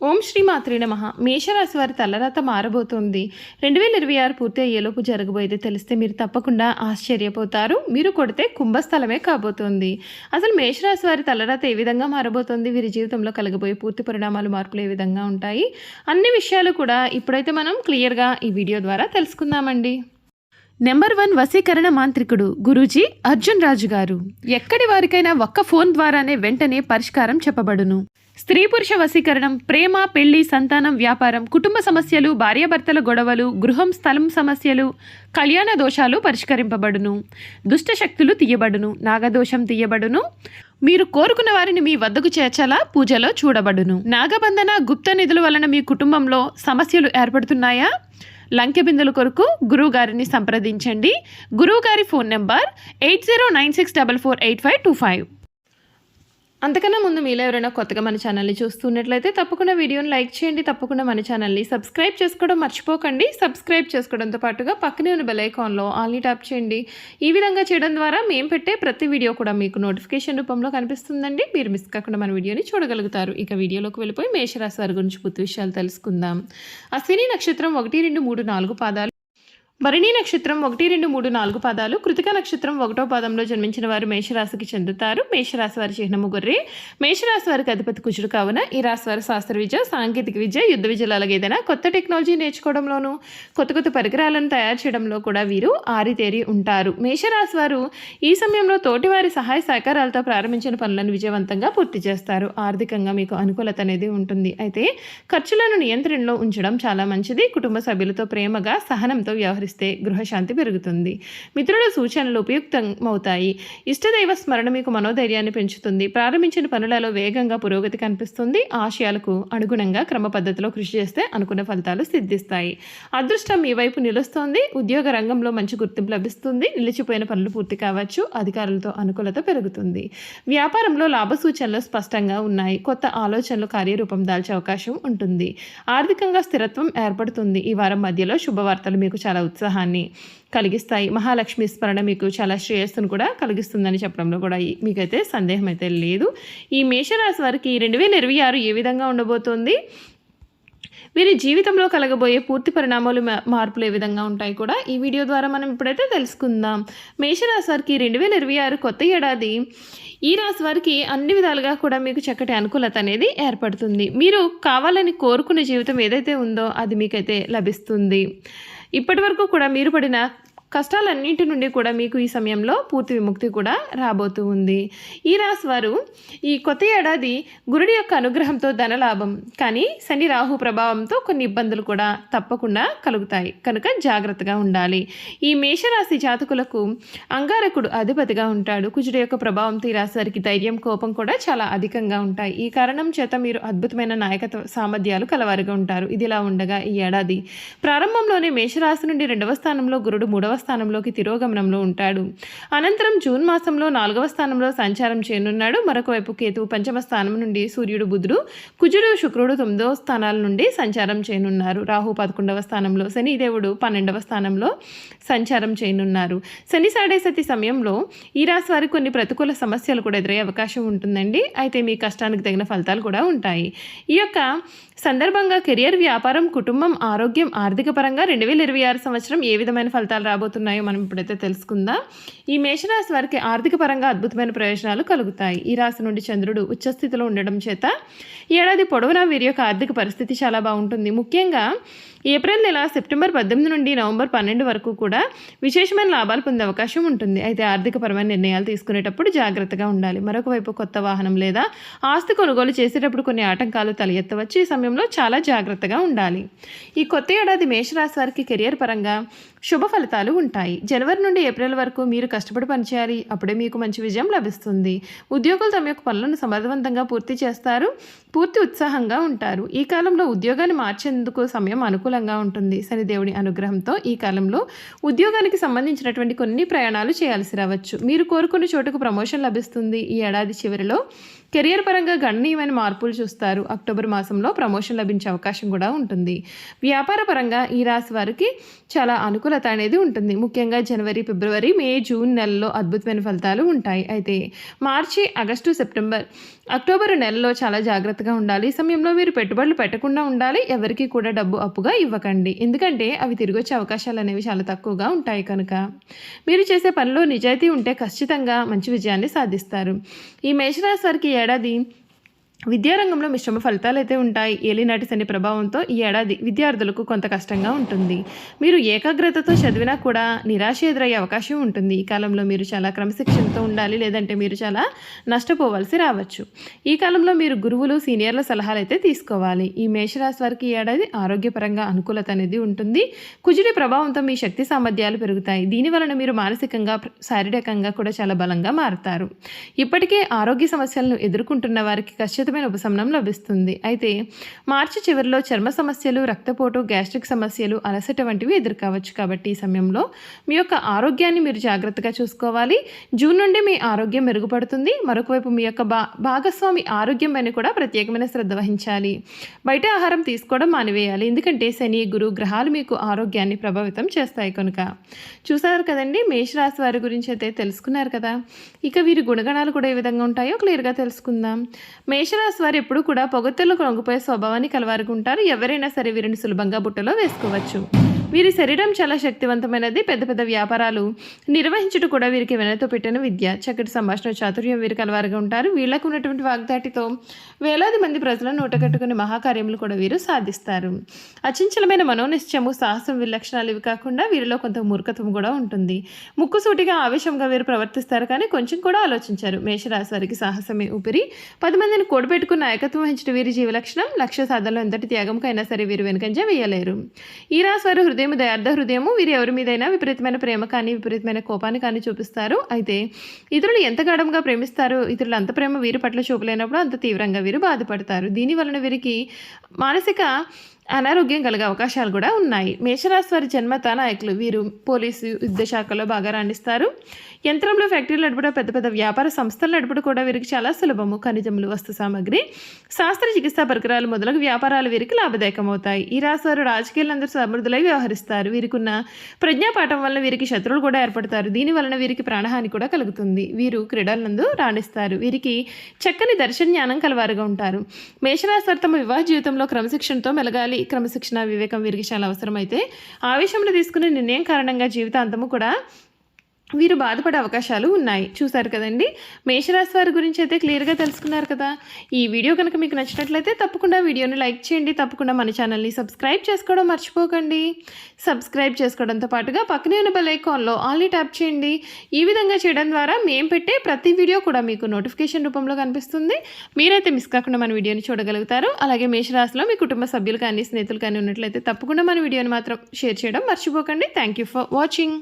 ఓం శ్రీ మాత్రే నమః. మేషరాశి వారి తలరాత మారబోతోంది. 2026 పూర్తి అయ్యేలోపు జరగబోయేది తెలిస్తే మీరు తప్పకుండా ఆశ్చర్యపోతారు. మీరు కొడితే కుంభస్థలమే కాబోతోంది. అసలు మేషరాశి వారి తలరాత ఏ విధంగా మారబోతోంది, వీరి జీవితంలో కలగబోయే పూర్తి పరిణామాలు, మార్పులు ఏ విధంగా ఉంటాయి, అన్ని విషయాలు కూడా ఇప్పుడైతే మనం క్లియర్గా ఈ వీడియో ద్వారా తెలుసుకుందామండి. నెంబర్ 1 వశీకరణ మాంత్రికుడు గురూజీ అర్జున్ రాజు గారు. ఎక్కడి వారికైనా ఒక్క ఫోన్ ద్వారానే వెంటనే పరిష్కారం చెప్పబడును. స్త్రీ పురుష వశీకరణం, ప్రేమ, పెళ్లి, సంతానం, వ్యాపారం, కుటుంబ సమస్యలు, భార్యాభర్తల గొడవలు, గృహం, స్థలం సమస్యలు, కళ్యాణ దోషాలు పరిష్కరింపబడును. దుష్ట శక్తులు తీయబడును. నాగదోషం తీయబడును. మీరు కోరుకున్న వారిని మీ వద్దకు చేర్చాలా పూజలో చూడబడును. నాగబంధన, గుప్త నిధుల వలన మీ కుటుంబంలో సమస్యలు ఏర్పడుతున్నాయా? లంకె బిందుల కొరకు గురువుగారిని సంప్రదించండి. గురువుగారి ఫోన్ నెంబర్ 8096448525. అంతకన్నా ముందు మీలో ఎవరైనా కొత్తగా మన ఛానల్ని చూస్తున్నట్లయితే తప్పకుండా వీడియోని లైక్ చేయండి. తప్పకుండా మన ఛానల్ని సబ్స్క్రైబ్ చేసుకోవడం మర్చిపోకండి. సబ్స్క్రైబ్ చేసుకోవడంతో పాటుగా పక్కనే ఉన్న బెల్ ఐకాన్లో ఆల్ని ట్యాప్ చేయండి. ఈ విధంగా చేయడం ద్వారా మేము పెట్టే ప్రతి వీడియో కూడా మీకు నోటిఫికేషన్ రూపంలో కనిపిస్తుందండి. మీరు మిస్ కాకుండా మన వీడియోని చూడగలుగుతారు. ఇక వీడియోలోకి వెళ్ళిపోయి మేషరాశి వారి గురించి పూర్తి విషయాలు తెలుసుకుందాం. అశ్విని నక్షత్రం 1, 2, 3, 4 పాదాలు, భరణి నక్షత్రం 1, 2, 3, 4 పాదాలు, కృతిక నక్షత్రం 1వ పాదంలో జన్మించిన వారు మేషరాశికి చెందుతారు. మేషరాశి వారి చిహ్నము గొర్రె. మేషరాశి వారికి అధిపతి కుజుడు కావున ఈ రాశి వారి శాస్త్ర విద్య, సాంకేతిక విద్య, యుద్ధ విద్యలు, అలాగే ఏదైనా కొత్త టెక్నాలజీ నేర్చుకోవడంలోనూ కొత్త కొత్త పరికరాలను తయారు చేయడంలో కూడా వీరు ఆరితేరి ఉంటారు. మేషరాశి వారు ఈ సమయంలో తోటివారి సహాయ సహకారాలతో ప్రారంభించిన పనులను విజయవంతంగా పూర్తి చేస్తారు. ఆర్థికంగా మీకు అనుకూలత అనేది ఉంటుంది. అయితే ఖర్చులను నియంత్రణలో ఉంచడం చాలా మంచిది. కుటుంబ సభ్యులతో ప్రేమగా, సహనంతో వ్యవహరిస్తారు. గృహశాంతి పెరుగుతుంది. మిత్రుల సూచనలు ఉపయుక్తమవుతాయి. ఇష్టదైవ స్మరణ మీకు మనోధైర్యాన్ని పెంచుతుంది. ప్రారంభించిన పనులలో వేగంగా పురోగతి కనిపిస్తుంది. ఆశయాలకు అనుగుణంగా క్రమ పద్ధతిలో కృషి చేస్తే అనుకున్న ఫలితాలు సిద్ధిస్తాయి. అదృష్టం మీ వైపు నిలుస్తోంది. ఉద్యోగ రంగంలో మంచి గుర్తింపు లభిస్తుంది. నిలిచిపోయిన పనులు పూర్తి కావచ్చు. అధికారులతో అనుకూలత పెరుగుతుంది. వ్యాపారంలో లాభ సూచనలు స్పష్టంగా ఉన్నాయి. కొత్త ఆలోచనలు కార్యరూపం దాల్చే అవకాశం ఉంటుంది. ఆర్థికంగా స్థిరత్వం ఏర్పడుతుంది. ఈ వారం మధ్యలో శుభవార్తలు మీకు చాలా ఉత్సాహాన్ని కలిగిస్తాయి. మహాలక్ష్మి స్మరణ మీకు చాలా శ్రేయస్సును కూడా కలిగిస్తుందని చెప్పడంలో కూడా మీకైతే సందేహం అయితే లేదు. ఈ మేషరాశి వారికి 2026 ఏ విధంగా ఉండబోతోంది, వీరి జీవితంలో కలగబోయే పూర్తి పరిణామాలు, మార్పులు ఏ విధంగా ఉంటాయి కూడా ఈ వీడియో ద్వారా మనం ఇప్పుడైతే తెలుసుకుందాం. మేషరాశి వారికి 2026 కొత్త ఏడాది ఈ రాశి వారికి అన్ని విధాలుగా కూడా మీకు చక్కటి అనుకూలత అనేది ఏర్పడుతుంది. మీరు కావాలని కోరుకునే జీవితం ఏదైతే ఉందో అది మీకైతే లభిస్తుంది. ఇప్పటి వరకు కూడా మీరు పడిన కష్టాలన్నింటి నుండి కూడా మీకు ఈ సమయంలో పూర్తి విముక్తి కూడా రాబోతూ ఉంది. ఈ రాశి వారు ఈ కొత్త ఏడాది గురుడి యొక్క అనుగ్రహంతో ధనలాభం, కానీ శని రాహు ప్రభావంతో కొన్ని ఇబ్బందులు కూడా తప్పకుండా కలుగుతాయి. కనుక జాగ్రత్తగా ఉండాలి. ఈ మేషరాశి జాతకులకు అంగారకుడు అధిపతిగా ఉంటాడు. కుజుడి యొక్క ప్రభావంతో ఈ రాశి వారికి ధైర్యం, కోపం కూడా చాలా అధికంగా ఉంటాయి. ఈ కారణం చేత మీరు అద్భుతమైన నాయకత్వ సామర్థ్యాలు కలవారుగా ఉంటారు. ఇదిలా ఉండగా ఈ ఏడాది ప్రారంభంలోనే మేషరాశి నుండి 2వ స్థానంలో గురుడు 3వ స్థానంలోకి తిరోగమనంలో ఉంటాడు. అనంతరం జూన్ మాసంలో 4వ స్థానంలో సంచారం చేయనున్నాడు. మరొక వైపు కేతువు 5వ స్థానం నుండి, సూర్యుడు, బుధుడు, కుజుడు, శుక్రుడు 9వ స్థానాల నుండి సంచారం చేయనున్నారు. రాహు 11వ స్థానంలో, శనిదేవుడు 12వ స్థానంలో సంచారం చేయనున్నారు. శని సాడేసతి సమయంలో ఈ రాశి వారికి కొన్ని ప్రతికూల సమస్యలు కూడా ఎదురయ్యే అవకాశం ఉంటుందండి. అయితే మీ కష్టానికి తగిన ఫలితాలు కూడా ఉంటాయి. ఈ యొక్క సందర్భంగా కెరియర్, వ్యాపారం, కుటుంబం, ఆరోగ్యం, ఆర్థిక పరంగా 2026 సంవత్సరం ఏ విధమైన ఫలితాలు రాబోతున్నాయో మనం ఇప్పుడైతే తెలుసుకుందాం. ఈ మేషరాశి వారికి ఆర్థిక పరంగా అద్భుతమైన ప్రయోజనాలు కలుగుతాయి. ఈ రాశి నుండి చంద్రుడు ఉచ్చస్థితిలో ఉండడం చేత ఈ ఏడాది పొడవునా వీరి యొక్క ఆర్థిక పరిస్థితి చాలా బాగుంటుంది. ముఖ్యంగా ఏప్రిల్ నెల సెప్టెంబర్ 18 నుండి నవంబర్ 12 వరకు కూడా విశేషమైన లాభాలు పొందే అవకాశం ఉంటుంది. అయితే ఆర్థికపరమైన నిర్ణయాలు తీసుకునేటప్పుడు జాగ్రత్తగా ఉండాలి. మరొక వైపు కొత్త వాహనం లేదా ఆస్తి కొనుగోలు చేసేటప్పుడు కొన్ని ఆటంకాలు తల ఎత్తవచ్చు. ఈ సమయంలో చాలా జాగ్రత్తగా ఉండాలి. ఈ కొత్త ఏడాది మేషరాశి వారికి కెరియర్ పరంగా శుభ ఫలితాలు ఉంటాయి. జనవరి నుండి ఏప్రిల్ వరకు మీరు కష్టపడి పనిచేయాలి. అప్పుడే మీకు మంచి విజయం లభిస్తుంది. ఉద్యోగులు తమ యొక్క పనులను సమర్థవంతంగా పూర్తి చేస్తారు. పూర్తి ఉత్సాహంగా ఉంటారు. ఈ కాలంలో ఉద్యోగాన్ని మార్చేందుకు సమయం అనుకూలంగా ఉంటుంది. శనిదేవుడి అనుగ్రహంతో ఈ కాలంలో ఉద్యోగానికి సంబంధించినటువంటి కొన్ని ప్రయాణాలు చేయాల్సి రావచ్చు. మీరు కోరుకున్న చోటుకు ప్రమోషన్ లభిస్తుంది. ఈ ఏడాది చివరిలో కెరియర్ పరంగా గణనీయమైన మార్పులు చూస్తారు. అక్టోబర్ మాసంలో ప్రమోషన్ లభించే అవకాశం కూడా ఉంటుంది. వ్యాపార పరంగా ఈ రాశి వారికి చాలా అనుకూలత అనేది ఉంటుంది. ముఖ్యంగా జనవరి, ఫిబ్రవరి, మే, జూన్ నెలల్లో అద్భుతమైన ఫలితాలు ఉంటాయి. అయితే మార్చి, ఆగస్టు, సెప్టెంబర్ అక్టోబర్ నెలలో చాలా జాగ్రత్తగా ఉండాలి. ఈ సమయంలో మీరు పెట్టుబడులు పెట్టకుండా ఉండాలి. ఎవరికీ కూడా డబ్బు అప్పుగా ఇవ్వకండి. ఎందుకంటే అవి తిరిగొచ్చే అవకాశాలు అనేవి చాలా తక్కువగా ఉంటాయి కనుక. మీరు చేసే పనిలో నిజాయితీ ఉంటే ఖచ్చితంగా మంచి విజయాన్ని సాధిస్తారు. ఈ మేషరాశి వారికి ఏడాది విద్యారంగంలో మిశ్రమ ఫలితాలు అయితే ఉంటాయి. ఏలినాటి శని ప్రభావంతో ఈ ఏడాది విద్యార్థులకు కొంత కష్టంగా ఉంటుంది. మీరు ఏకాగ్రతతో చదివినా కూడా నిరాశ ఎదురయ్యే అవకాశం ఉంటుంది. ఈ కాలంలో మీరు చాలా క్రమశిక్షణతో ఉండాలి, లేదంటే మీరు చాలా నష్టపోవాల్సి రావచ్చు. ఈ కాలంలో మీరు గురువులు సీనియర్ల సలహాలు అయితే తీసుకోవాలి. ఈ మేషరాశి వారికి ఈ ఏడాది ఆరోగ్యపరంగా అనుకూలత అనేది ఉంటుంది. కుజుడి ప్రభావంతో మీ శక్తి సామర్థ్యాలు పెరుగుతాయి. దీనివలన మీరు మానసికంగా శారీరకంగా కూడా చాలా బలంగా మారుతారు. ఇప్పటికే ఆరోగ్య సమస్యలను ఎదుర్కొంటున్న వారికి ఖచ్చితంగా ఉపశమనం లభిస్తుంది. అయితే మార్చి చివరిలో చర్మ సమస్యలు, రక్తపోటు, గ్యాస్ట్రిక్ సమస్యలు, అలసట వంటివి ఎదుర్కోవచ్చు. కాబట్టి ఈ సమయంలో మీ యొక్క ఆరోగ్యాన్ని మీరు జాగ్రత్తగా చూసుకోవాలి. జూన్ నుండి మీ ఆరోగ్యం మెరుగుపడుతుంది. మరొకవైపు మీ యొక్క భాగస్వామి ఆరోగ్యం పైన కూడా ప్రత్యేకమైన శ్రద్ధ వహించాలి. బయట ఆహారం తీసుకోవడం మానివేయాలి. ఎందుకంటే శని, గురు గ్రహాలు మీకు ఆరోగ్యాన్ని ప్రభావితం చేస్తాయి కనుక. చూసారు కదండి, మేషరాశి వారి గురించి అయితే తెలుసుకున్నారు కదా. ఇక వీరి గుణగణాలు కూడా ఏ విధంగా ఉంటాయో క్లియర్గా తెలుసుకుందాం. మేషరాశి వారు ఎప్పుడు కూడా పొగడ్తలకు లొంగిపోయే స్వభావాన్ని కలవారుగా ఉంటారు. ఎవరైనా సరే వీరిని సులభంగా బుట్టలో వేసుకోవచ్చు. వీరి శరీరం చాలా శక్తివంతమైనది. పెద్ద పెద్ద వ్యాపారాలు నిర్వహించుట కూడా వీరికి వెనతో పెట్టిన విద్య. చక్కటి సంభాషణ చాతుర్యం వీరికి కలవారుగా ఉంటారు. వీళ్ళకు ఉన్నటువంటి వాగ్దాటితో వేలాది మంది ప్రజలను నూటకట్టుకునే మహాకార్యములు కూడా వీరు సాధిస్తారు. అచంచలమైన మనోనిశ్చయము, సాహసం వీరి లక్షణాలు ఇవి కాకుండా వీరిలో కొంత మూర్ఖత్వం కూడా ఉంటుంది. ముక్కుసూటిగా ఆవేశంగా వీరు ప్రవర్తిస్తారు, కానీ కొంచెం కూడా ఆలోచించారు. మేషరాశి వారికి సాహసమే ఊపిరి. 10 మందిని కూడబెట్టుకున్న నాయకత్వం వహించిన వీరి జీవ లక్షణం. లక్ష్య సాధనలో ఎంతటి త్యాగంకైనా సరే వీరు వెనుకంజ వేయలేరు. ఈ రాశి వారు హృదయం దయార్థ హృదయము. వీరు ఎవరి మీదైనా విపరీతమైన ప్రేమ కానీ విపరీతమైన కోపాన్ని కానీ చూపిస్తారు. అయితే ఇతరులు ఎంత గాఢంగా ప్రేమిస్తారు, ఇతరులు అంత ప్రేమ వీరి పట్ల చూపలేనప్పుడు అంత తీవ్రంగా వీరు బాధపడతారు. దీనివలన వీరికి మానసిక అనారోగ్యం కలిగే అవకాశాలు కూడా ఉన్నాయి. మేషరాశి వారి జన్మత నాయకులు. వీరు పోలీసు, యుద్ధ శాఖలో బాగా రాణిస్తారు. యంత్రంలో ఫ్యాక్టరీలు నడుపుట, పెద్ద పెద్ద వ్యాపార సంస్థలు నడుపుట కూడా వీరికి చాలా సులభము. ఖనిజములు, వస్తు సామాగ్రి, శాస్త్ర చికిత్సా పరికరాలు మొదలగు వ్యాపారాలు వీరికి లాభదాయకమవుతాయి. ఈ రాశి వారు రాజకీయాలందరూ సమృద్ధులై వ్యవహరిస్తారు. వీరికున్న ప్రజ్ఞాపాఠం వల్ల వీరికి శత్రువులు కూడా ఏర్పడతారు. దీనివలన వీరికి ప్రాణహాని కూడా కలుగుతుంది. వీరు క్రీడలందు రాణిస్తారు. వీరికి చక్కని దర్శన జ్ఞానం కలవారుగా ఉంటారు. మేషరాశి వారు తమ వివాహ జీవితంలో క్రమశిక్షణతో మెలగాలి. క్రమశిక్షణ, వివేకం వీరికి చాలా అవసరమైతే ఆవేశంలో తీసుకునే నిర్ణయం కారణంగా జీవితాంతము కూడా వీరు బాధపడే అవకాశాలు ఉన్నాయి. చూసారు కదండి, మేషరాశి వారి గురించి అయితే క్లియర్గా తెలుసుకున్నారు కదా. ఈ వీడియో కనుక మీకు నచ్చినట్లయితే తప్పకుండా వీడియోని లైక్ చేయండి. తప్పకుండా మన ఛానల్ని సబ్స్క్రైబ్ చేసుకోవడం మర్చిపోకండి. సబ్స్క్రైబ్ చేసుకోవడంతో పాటుగా పక్కనే ఉన్న బెల్ ఐకాన్లో ఆల్ని ట్యాప్ చేయండి. ఈ విధంగా చేయడం ద్వారా మేము పెట్టే ప్రతి వీడియో కూడా మీకు నోటిఫికేషన్ రూపంలో కనిపిస్తుంది. మీరైతే మిస్ కాకుండా మన వీడియోని చూడగలుగుతారు. అలాగే మేషరాశిలో మీ కుటుంబ సభ్యులు కానీ స్నేహితులు కానీ ఉన్నట్లయితే తప్పకుండా మన వీడియోని మాత్రం షేర్ చేయడం మర్చిపోకండి. Thank you for watching.